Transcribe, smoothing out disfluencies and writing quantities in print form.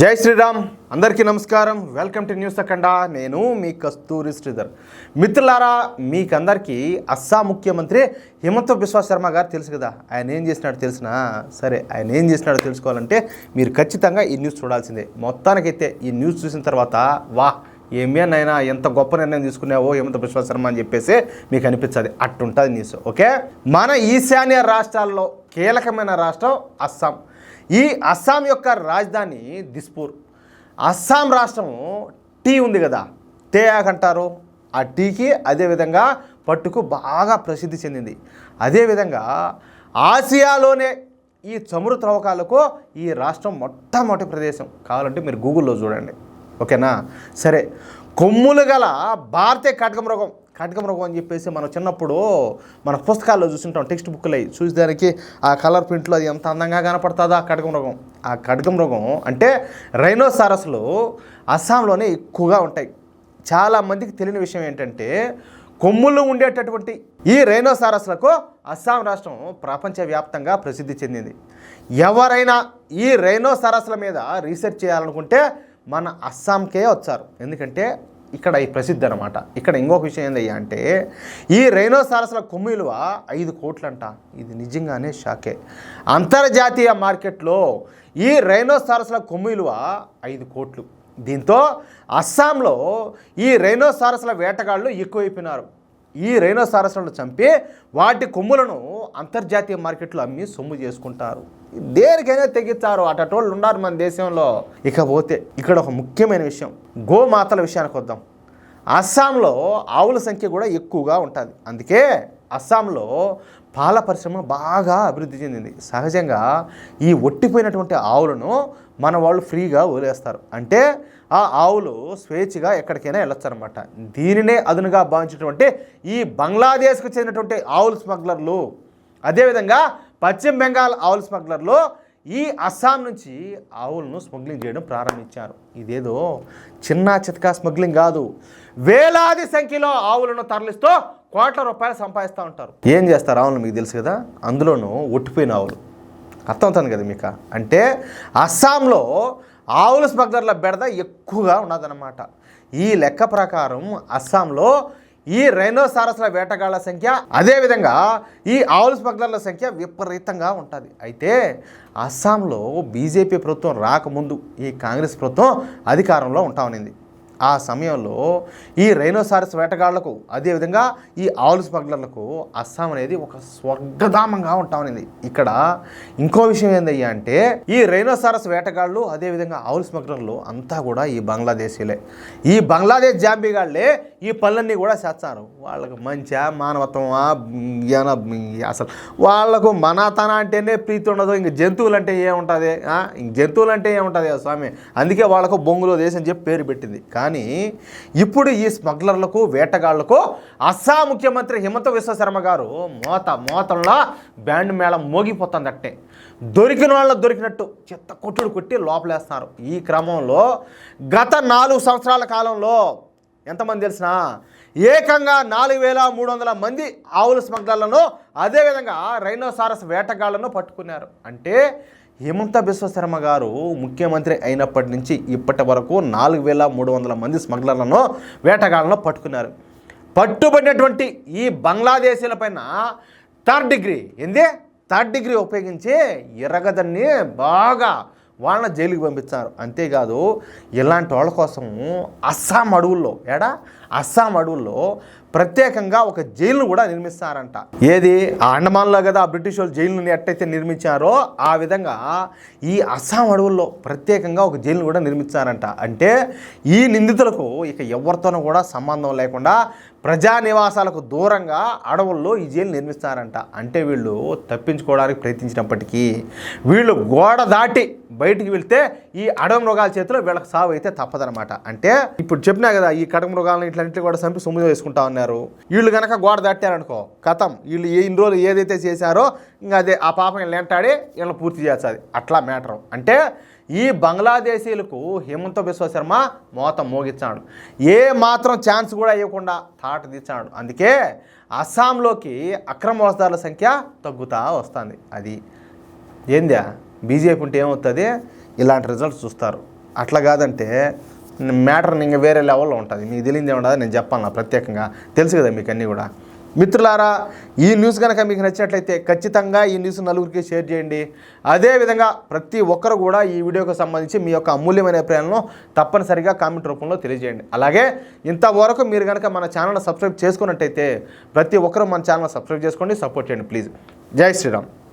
జై శ్రీరామ్, అందరికీ నమస్కారం. వెల్కమ్ టు న్యూస్ అఖండ. నేను మీ కస్తూరి శ్రీధర్. మిత్రులారా, మీకందరికీ అస్సాం ముఖ్యమంత్రి హిమంత బిశ్వ శర్మ గారు తెలుసు కదా. ఆయన ఏం చేసినాడో తెలిసినా సరే, ఆయన ఏం చేసినాడో తెలుసుకోవాలంటే మీరు ఖచ్చితంగా ఈ న్యూస్ చూడాల్సిందే. మొత్తానికైతే ఈ న్యూస్ చూసిన తర్వాత ఏమేనైనా ఎంత గొప్ప నిర్ణయం తీసుకున్నావో హిమంత బిశ్వ శర్మ అని చెప్పేసి మీకు అనిపించదు. అట్టుంటుంది న్యూస్. ఓకే, మన ఈశాన్య రాష్ట్రాల్లో కీలకమైన రాష్ట్రం అస్సాం. ఈ అస్సాం యొక్క రాజధాని దిస్పూర్. అస్సాం రాష్ట్రం టీ ఉంది కదా, తేయాక్ అంటారు. ఆ టీకి అదేవిధంగా పట్టుకు బాగా ప్రసిద్ధి చెందింది. అదేవిధంగా ఆసియాలోనే ఈ చమురు త్రవ్వకాలకు ఈ రాష్ట్రం మొట్టమొదటి ప్రదేశం. కావాలంటే మీరు గూగుల్లో చూడండి. ఓకేనా? సరే, కొమ్ములు గల భారతీయ ఖడ్గమృగం అని చెప్పేసి మనం చిన్నప్పుడు మన పుస్తకాల్లో చూస్తుంటాం, టెక్స్ట్ బుక్లు అవి చూసేదానికి ఆ కలర్ ప్రింట్లో అది ఎంత అందంగా కనపడుతుందో ఆ ఖడ్గమృగం. ఆ ఖడ్గమృగం అంటే రైనోసారస్లు అస్సాంలోనే ఎక్కువగా ఉంటాయి. చాలామందికి తెలియని విషయం ఏంటంటే, కొమ్ములు ఉండేటటువంటి ఈ రైనోసారస్లకు అస్సాం రాష్ట్రం ప్రపంచవ్యాప్తంగా ప్రసిద్ధి చెందింది. ఎవరైనా ఈ రైనోసారస్ల మీద రీసెర్చ్ చేయాలనుకుంటే మన అస్సాంకే వచ్చారు. ఎందుకంటే ఇక్కడ ఈ ప్రసిద్ధి అనమాట. ఇక్కడ ఇంకొక విషయం ఏందయ్యా అంటే, ఈ రైనోసారస్ల కొమ్ము విలువ 5 కోట్లంట. ఇది నిజంగానే షాకే. అంతర్జాతీయ మార్కెట్లో ఈ రైనోసారస్ల కొమ్ము విలువ 5 కోట్లు. దీంతో అస్సాంలో ఈ రైనోసారస్ల వేటగాళ్ళు ఎక్కువైపోయినారు. ఈ రైనోసారస్లను చంపి వాటి కొమ్ములను అంతర్జాతీయ మార్కెట్లో అమ్మి సొమ్ము చేసుకుంటారు. దేనికైనా తెగిస్తారు. అటోళ్ళు ఉన్నారు మన దేశంలో. ఇకపోతే ఇక్కడ ఒక ముఖ్యమైన విషయం, గోమాతల విషయానికి వద్దాం. అస్సాంలో ఆవుల సంఖ్య కూడా ఎక్కువగా ఉంటుంది. అందుకే అస్సాంలో పాల పరిశ్రమ బాగా అభివృద్ధి చెందింది. సహజంగా ఈ ఒట్టిపోయినటువంటి ఆవులను మన వాళ్ళు ఫ్రీగా వదిలేస్తారు. అంటే ఆ ఆవులు స్వేచ్ఛగా ఎక్కడికైనా వెళ్ళొచ్చు అనమాట. దీనినే అదునుగా భావించినటువంటి ఈ బంగ్లాదేశ్కు చెందినటువంటి ఆవుల స్మగ్లర్లు, అదేవిధంగా పశ్చిమ బెంగాల్ ఆవుల స్మగ్లర్లు ఈ అస్సాం నుంచి ఆవులను స్మగ్లింగ్ చేయడం ప్రారంభించారు. ఇదేదో చిన్న చితకా స్మగ్లింగ్ కాదు. వేలాది సంఖ్యలో ఆవులను తరలిస్తూ కోట్ల రూపాయలు సంపాదిస్తూ ఉంటారు. ఏం చేస్తారు ఆవులను మీకు తెలుసు కదా, అందులోనూ ఒట్టిపోయిన ఆవులు. అర్థమవుతుంది కదా మీకు. అంటే అస్సాంలో ఆవుల స్మగ్లర్ల బెడద ఎక్కువగా ఉన్నదన్నమాట. ఈ లెక్క ప్రకారం అస్సాంలో ఈ రైనోసారస్ల వేటగాళ్ల సంఖ్య, అదేవిధంగా ఈ ఆవుల స్మగ్లర్ల సంఖ్య విపరీతంగా ఉంటుంది. అయితే అస్సాంలో బీజేపీ ప్రభుత్వం రాకముందు ఈ కాంగ్రెస్ ప్రభుత్వం అధికారంలో ఉంటా ఉన్నింది. ఆ సమయంలో ఈ రైనోసారస్ వేటగాళ్లకు, అదేవిధంగా ఈ ఆవుల స్మగ్లర్లకు అస్సాం అనేది ఒక స్వర్గధామంగా ఉంటా ఉన్నింది. ఇక్కడ ఇంకో విషయం ఏందయ్యా అంటే, ఈ రైనోసారస్ వేటగాళ్ళు, అదేవిధంగా ఆవుల స్మగ్లర్లు అంతా కూడా ఈ బంగ్లాదేశీలే. ఈ బంగ్లాదేశ్ జాంబీగాళ్లే ఈ పనులన్నీ కూడా చేస్తారు. వాళ్ళకు మంచిగా మానవత్వమా, అసలు వాళ్లకు మనతన అంటేనే ప్రీతి ఉండదు. ఇంక జంతువులు అంటే ఏముంటుంది? ఇంక జంతువులు అంటే ఏముంటుంది స్వామి. అందుకే వాళ్ళకు బొంగులో దేశం చెప్పి పేరు పెట్టింది. కానీ ఇప్పుడు ఈ స్మగ్లర్లకు, వేటగాళ్లకు అస్సాం ముఖ్యమంత్రి హిమంత బిశ్వ శర్మ గారు మోతంలో బ్యాండ్ మేళం మోగిపోతుందట్టే. దొరికిన వాళ్ళ దొరికినట్టు చెత్త కొట్టుడు కొట్టి లోపలేస్తున్నారు. ఈ క్రమంలో గత 4 సంవత్సరాల కాలంలో ఎంతమంది తెలిసినా ఏకంగా 4300 మంది ఆవుల స్మగ్లర్లను, అదేవిధంగా రైనోసారస్ వేటగాళ్లను పట్టుకున్నారు. అంటే హిమంత బిశ్వ శర్మ గారు ముఖ్యమంత్రి అయినప్పటి నుంచి ఇప్పటి వరకు 4300 మంది స్మగ్లర్లను, వేటగాళ్లను పట్టుకున్నారు. పట్టుబడినటువంటి ఈ బంగ్లాదేశీల పైన థర్డ్ డిగ్రీ ఉపయోగించి ఎర్రగదన్ని బాగా వాళ్ళని జైలుకి పంపించారు. అంతేకాదు, ఇలాంటి వాళ్ళ కోసం అస్సాం అడవుల్లో ప్రత్యేకంగా ఒక జైలును కూడా నిర్మిస్తారంట. ఏది అండమాన్లో కదా బ్రిటిష్ వాళ్ళు జైలుని ఎట్టయితే నిర్మించారో ఆ విధంగా ఈ అస్సాం అడవుల్లో ప్రత్యేకంగా ఒక జైలును కూడా నిర్మించారంట. అంటే ఈ నిందితులకు ఇక ఎవరితోనూ కూడా సంబంధం లేకుండా ప్రజా నివాసాలకు దూరంగా అడవుల్లో ఈ జైలు నిర్మిస్తారంట. అంటే వీళ్ళు తప్పించుకోవడానికి ప్రయత్నించినప్పటికీ వీళ్ళు గోడ దాటి బయటికి వెళ్తే ఈ అడవి మృగాల చేతిలో వీళ్ళకి సావు అయితే తప్పదనమాట. అంటే ఇప్పుడు చెప్పినా కదా, ఈ కడమ మృగాలను ఇట్లాంటివి కూడా చంపి సొమ్ము వేసుకుంటా ఉన్నారు. వీళ్ళు కనుక గోడ దాటారనుకో కథం, వీళ్ళు ఇన్ని రోజులు ఏదైతే చేశారో ఇంకా అదే ఆ పాపం వీళ్ళు వెంటాడి వీళ్ళని పూర్తి చేస్తుంది. అట్లా మ్యాటర్. అంటే ఈ బంగ్లాదేశీలకు హిమంత బిశ్వ శర్మ మోతం మోగించాడు. ఏ మాత్రం ఛాన్స్ కూడా ఇవ్వకుండా తాట తీర్చాడు. అందుకే అస్సాంలోకి అక్రమ వలసదారుల సంఖ్య తగ్గుతూ వస్తుంది. అది ఏందా బీజేపీ ఉంటే ఏమవుతుంది, ఇలాంటి రిజల్ట్స్ చూస్తారు. అట్లా కాదంటే మ్యాటర్ ఇంకా వేరే లెవెల్లో ఉంటుంది. మీకు తెలియదు ఏముండదు, నేను చెప్పాను ప్రత్యేకంగా, తెలుసు కదా మీకు అన్నీ కూడా. మిత్రులారా, ఈ న్యూస్ కనుక మీకు నచ్చినట్లయితే ఖచ్చితంగా ఈ న్యూస్ నలుగురికి షేర్ చేయండి. అదేవిధంగా ప్రతి ఒక్కరు కూడా ఈ వీడియోకి సంబంధించి మీ యొక్క అమూల్యమైన అభిప్రాయాలను తప్పనిసరిగా కామెంట్ రూపంలో తెలియజేయండి. అలాగే ఇంతవరకు మీరు కనుక మన ఛానల్ సబ్స్క్రైబ్ చేసుకున్నట్టయితే ప్రతి ఒక్కరూ మన ఛానల్ సబ్స్క్రైబ్ చేసుకోండి, సపోర్ట్ చేయండి ప్లీజ్. జై శ్రీరామ్.